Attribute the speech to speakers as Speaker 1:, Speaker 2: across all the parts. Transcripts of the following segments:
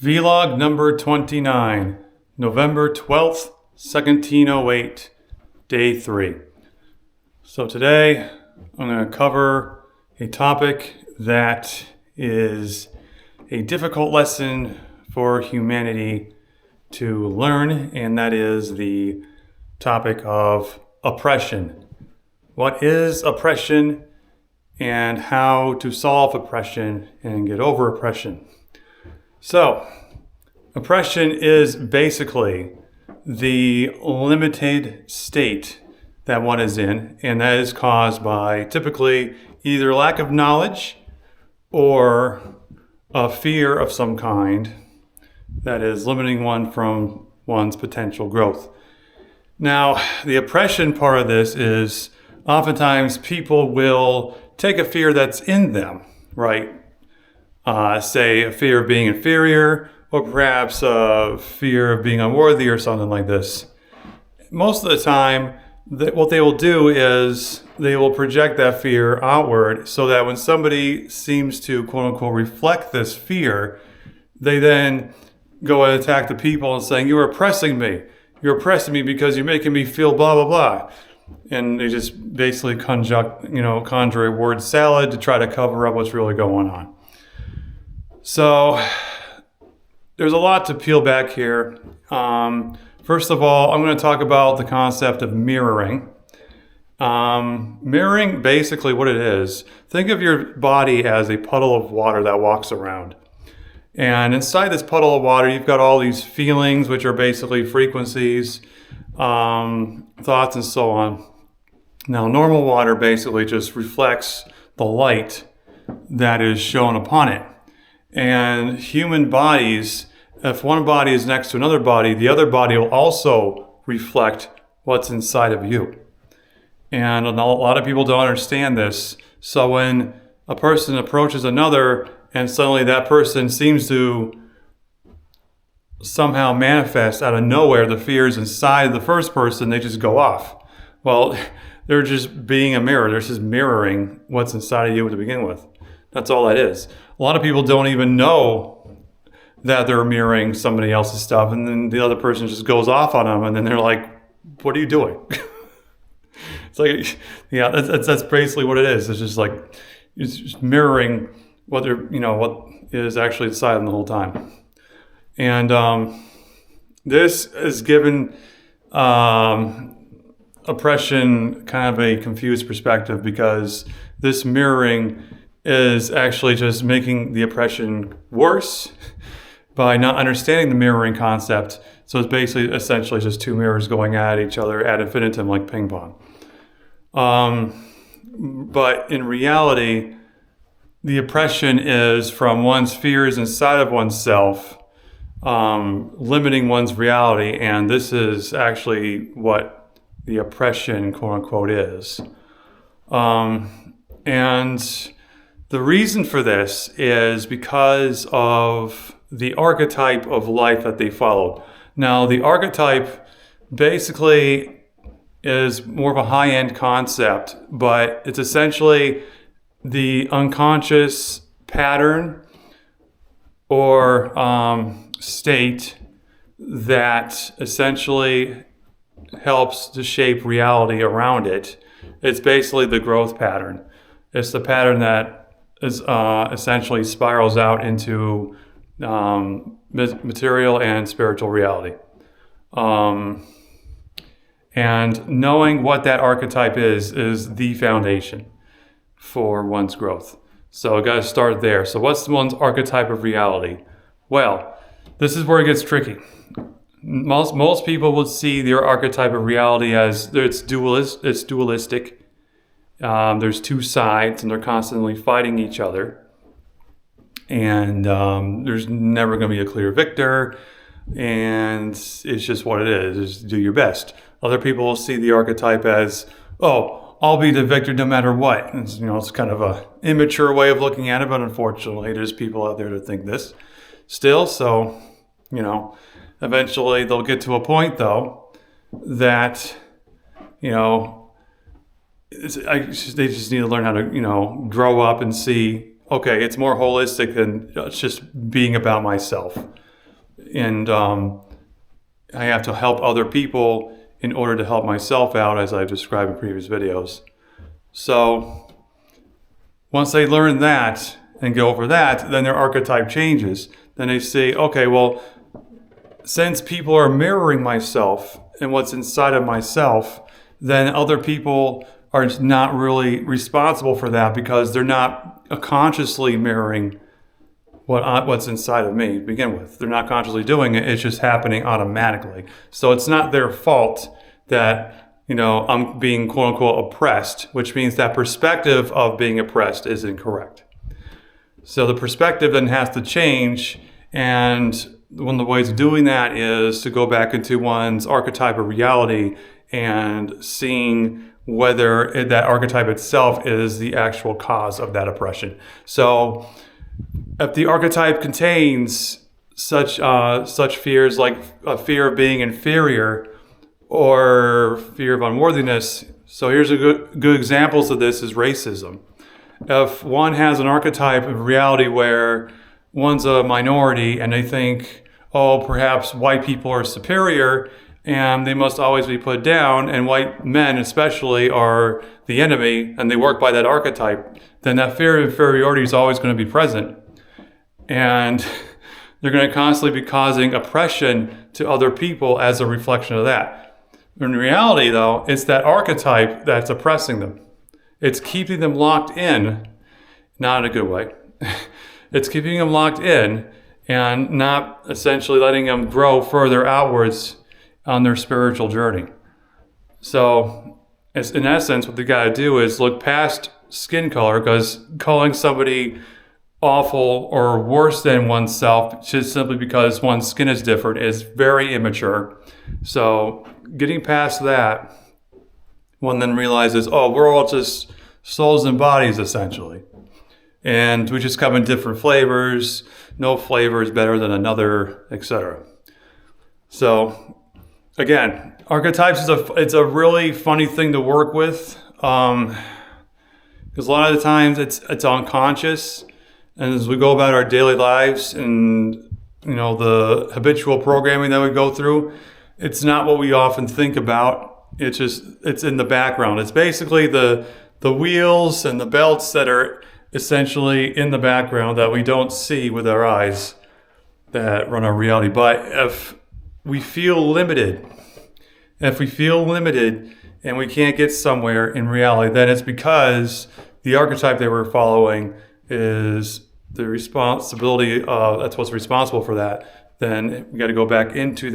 Speaker 1: Vlog number 29, November 12th, 1708, day 3. So today I'm going to cover a topic that is a difficult lesson for humanity to learn, and that is the topic of oppression. What is oppression and how to solve oppression and get over oppression? So, oppression is basically the limited state that one is in, and that is caused by typically either lack of knowledge or a fear of some kind that is limiting one from one's potential growth. Now, the oppression part of this is oftentimes people will take a fear that's in them, right? Say a fear of being inferior, or perhaps a fear of being unworthy or something like this. Most of the time, what they will do is they will project that fear outward so that when somebody seems to quote unquote reflect this fear, they then go and attack the people and saying, "You're oppressing me. You're oppressing me because you're making me feel blah, blah, blah." And they just basically conjure a word salad to try to cover up what's really going on. So there's a lot to peel back here. First of all, I'm going to talk about the concept of mirroring. Mirroring, basically what it is, think of your body as a puddle of water that walks around. And inside this puddle of water, you've got all these feelings, which are basically frequencies, thoughts, and so on. Now, normal water basically just reflects the light that is shown upon it. And human bodies, if one body is next to another body, the other body will also reflect what's inside of you. And a lot of people don't understand this. So when a person approaches another and suddenly that person seems to somehow manifest out of nowhere the fears inside the first person, they just go off. Well, they're just being a mirror. They're just mirroring what's inside of you to begin with. That's all that is. A lot of people don't even know that they're mirroring somebody else's stuff, and then the other person just goes off on them, and then they're like, "What are you doing?" It's like, yeah, that's basically what it is. It's just like it's just mirroring what is actually inside them the whole time. And this is given oppression kind of a confused perspective, because this mirroring is actually just making the oppression worse by not understanding the mirroring concept. So it's basically essentially just two mirrors going at each other ad infinitum like ping pong. But in reality, the oppression is from one's fears inside of oneself, limiting one's reality, and this is actually what the oppression, quote unquote, is. And the reason for this is because of the archetype of life that they followed. Now, the archetype basically is more of a high-end concept, but it's essentially the unconscious pattern or state that essentially helps to shape reality around it. It's basically the growth pattern. It's the pattern that is essentially spirals out into material and spiritual reality. And knowing what that archetype is the foundation for one's growth. So I got to start there. So what's one's archetype of reality? Well, this is where it gets tricky. Most people would see their archetype of reality as it's dualistic. There's two sides, and they're constantly fighting each other. And there's never going to be a clear victor. And it's just what it is. Just do your best. Other people will see the archetype as, "Oh, I'll be the victor no matter what." And it's kind of a immature way of looking at it, but unfortunately, there's people out there that think this still. So, eventually they'll get to a point, though, that, they just need to learn how to, grow up and see, okay, it's more holistic than just being about myself. and I have to help other people in order to help myself out, as I've described in previous videos. So once they learn that and go over that, then their archetype changes. Then they say, okay, well, since people are mirroring myself and what's inside of myself, then other people are not really responsible for that because they're not consciously mirroring what's inside of me to begin with. They're not consciously doing it. It's just happening automatically. So it's not their fault that, I'm being quote unquote oppressed, which means that perspective of being oppressed is incorrect. So the perspective then has to change, and one of the ways of doing that is to go back into one's archetype of reality and seeing whether that archetype itself is the actual cause of that oppression. So if the archetype contains such fears like a fear of being inferior or fear of unworthiness, so here's a good examples of this is racism. If one has an archetype of reality where one's a minority and they think, oh, perhaps white people are superior and they must always be put down, and white men especially are the enemy, and they work by that archetype, then that fear of inferiority is always going to be present. And they're going to constantly be causing oppression to other people as a reflection of that. In reality, though, it's that archetype that's oppressing them. It's keeping them locked in, not in a good way. It's keeping them locked in and not essentially letting them grow further outwards on their spiritual journey. So, in essence, what they got to do is look past skin color, because calling somebody awful or worse than oneself just simply because one's skin is different is very immature. So, getting past that, one then realizes, oh, we're all just souls and bodies, essentially. And we just come in different flavors. No flavor is better than another, etc. So, again, archetypes it's a really funny thing to work with, because a lot of the times it's unconscious, and as we go about our daily lives and the habitual programming that we go through, it's not what we often think about. It's in the background. It's basically the wheels and the belts that are essentially in the background that we don't see with our eyes that run our reality. But if we feel limited and we can't get somewhere in reality, then it's because the archetype that we're following is the responsibility of, that's what's responsible for that. Then we got to go back into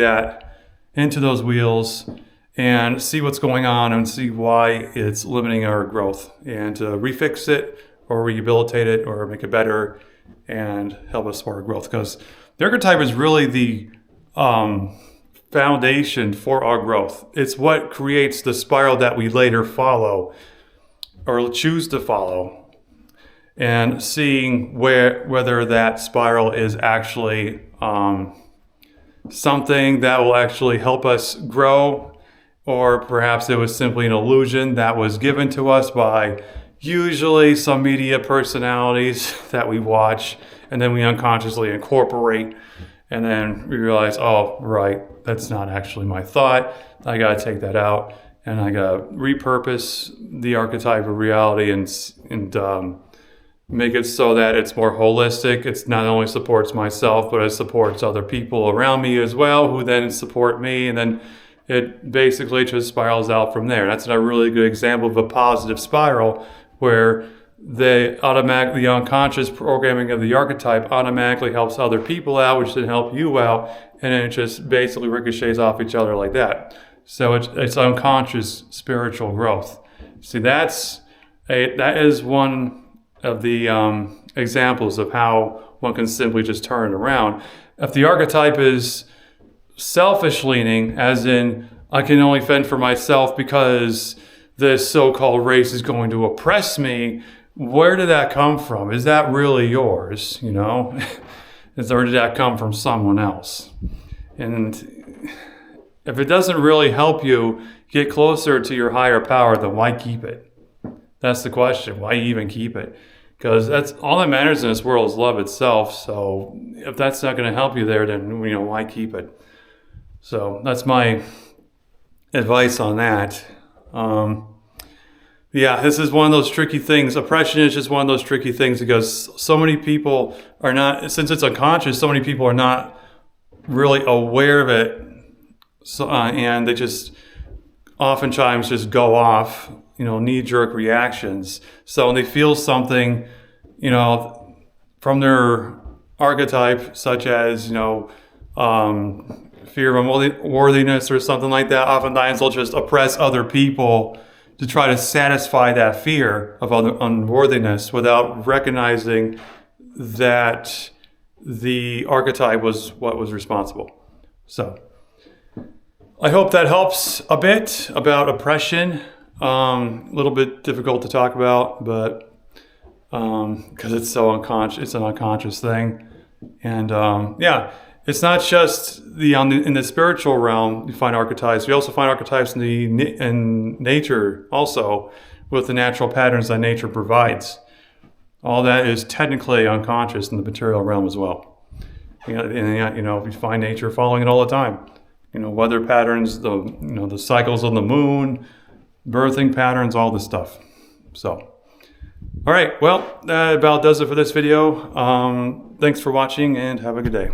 Speaker 1: those wheels and see what's going on and see why it's limiting our growth, and to refix it or rehabilitate it or make it better and help us support our growth. Because the archetype is really the foundation for our growth. It's what creates the spiral that we later follow or choose to follow, and seeing whether that spiral is actually something that will actually help us grow, or perhaps it was simply an illusion that was given to us by usually some media personalities that we watch, and then we unconsciously incorporate, and then we realize, oh, right, that's not actually my thought. I got to take that out, and I got to repurpose the archetype of reality and make it so that it's more holistic. It's not only supports myself, but it supports other people around me as well, who then support me, and then it basically just spirals out from there. That's a really good example of a positive spiral, where the unconscious programming of the archetype automatically helps other people out, which then help you out, and then it just basically ricochets off each other like that. So it's unconscious spiritual growth. See, that is one of the examples of how one can simply just turn it around. If the archetype is selfish leaning, as in I can only fend for myself because this so-called race is going to oppress me, where did that come from? Is that really yours? Or did that come from someone else? And if it doesn't really help you get closer to your higher power, then why keep it? That's the question. Why even keep it? because that's all that matters in this world is love itself. So if that's not going to help you there, then why keep it? So that's my advice on that. Yeah, this is one of those tricky things. Oppression is just one of those tricky things because so many people are not, since it's unconscious, so many people are not really aware of it. So, and they just oftentimes just go off, knee-jerk reactions. So when they feel something, from their archetype, such as, fear of unworthiness or something like that, oftentimes they'll just oppress other people to try to satisfy that fear of unworthiness without recognizing that the archetype was what was responsible. So I hope that helps a bit about oppression. A little bit difficult to talk about, but because it's so unconscious, it's an unconscious thing. And it's not just in the spiritual realm you find archetypes. We also find archetypes in nature also, with the natural patterns that nature provides. All that is technically unconscious in the material realm as well. We find nature following it all the time. Weather patterns, the cycles of the moon, birthing patterns, all this stuff. So, all right, well, that about does it for this video. Thanks for watching and have a good day.